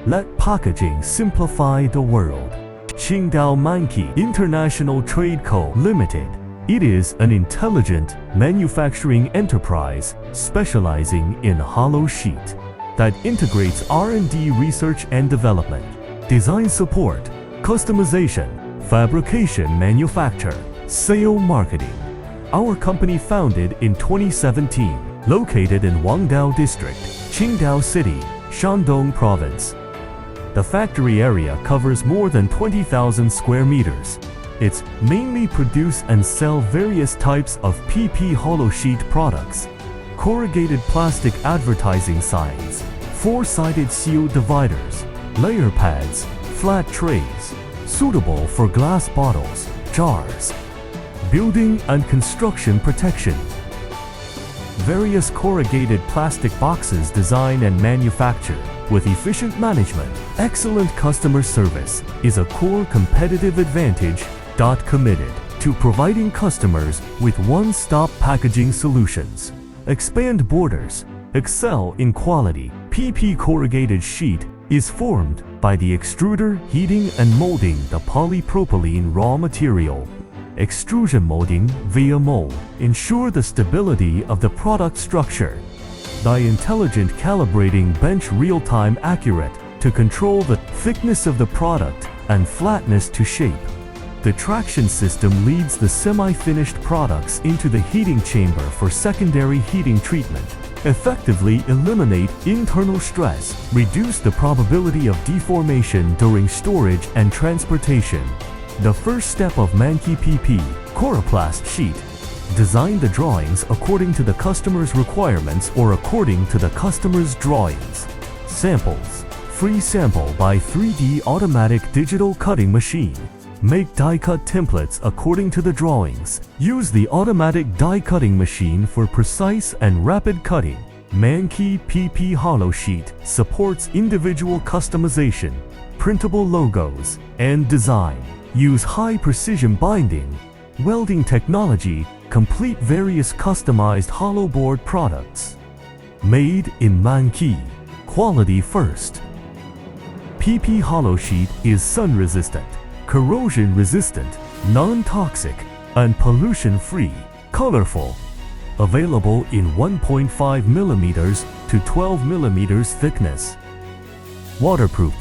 Let packaging simplify the world. Qingdao Mannkie International Trade Co. Limited. It is an intelligent manufacturing enterprise specializing in hollow sheet that integrates R&D research and development, design support, customization, fabrication, manufacture, sale, marketing. Our company founded in 2017, located in Wangdao District, Qingdao City, Shandong Province. The factory area covers more than 20,000 square meters. It's mainly produce and sell various types of PP hollow sheet products, corrugated plastic advertising signs, four-sided seal dividers, layer pads, flat trays, suitable for glass bottles, jars, building and construction protection. Various corrugated plastic boxes designed and manufactured with efficient management. Excellent customer service is a core competitive advantage. Committed to providing customers with one-stop packaging solutions. Expand borders. Excel in quality. PP corrugated sheet is formed by the extruder heating and molding the polypropylene raw material. Extrusion molding via mold ensure the stability of the product structure. The intelligent calibrating bench real-time accurate to control the thickness of the product and flatness to shape. The traction system leads the semi-finished products into the heating chamber for secondary heating treatment. Effectively eliminate internal stress, reduce the probability of deformation during storage and transportation. The first step of Mannkie PP, Coroplast sheet. Design the drawings according to the customer's requirements or according to the customer's drawings. Samples. Free sample by 3D automatic digital cutting machine. Make die-cut templates according to the drawings. Use the automatic die-cutting machine for precise and rapid cutting. Mannkie PP hollow sheet supports individual customization, printable logos, and design. Use high-precision binding, welding technology, complete various customized hollow board products. Made in Mannkie. Quality first. PP hollow sheet is sun-resistant, corrosion-resistant, non-toxic, and pollution-free. Colorful. Available in 1.5 mm to 12 mm thickness. Waterproof.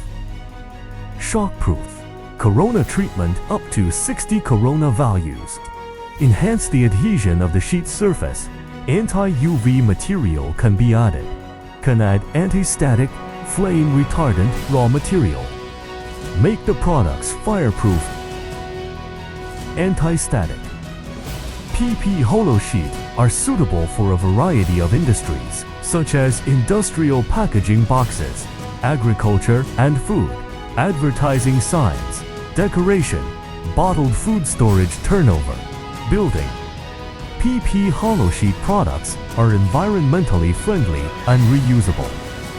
Shockproof. Corona treatment up to 60 corona values. Enhance the adhesion of the sheet surface. Anti-UV material can be added. Can add anti-static, flame retardant raw material. Make the products fireproof. Anti-static. PP hollow sheet are suitable for a variety of industries, such as industrial packaging boxes, agriculture and food, advertising signs, decoration, bottled food storage turnover, building. PP hollow sheet products are environmentally friendly and reusable.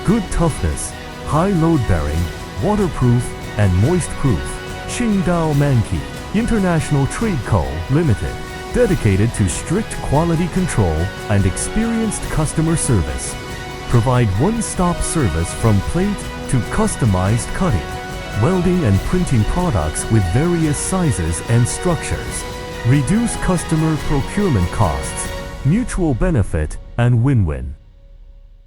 Good toughness, high load bearing, waterproof, and moist-proof. Qingdao Mannkie International Trade Co. Limited. Dedicated to strict quality control and experienced customer service. Provide one-stop service from plate to customized cutting, welding and printing products with various sizes and structures. Reduce customer procurement costs, mutual benefit, and win-win.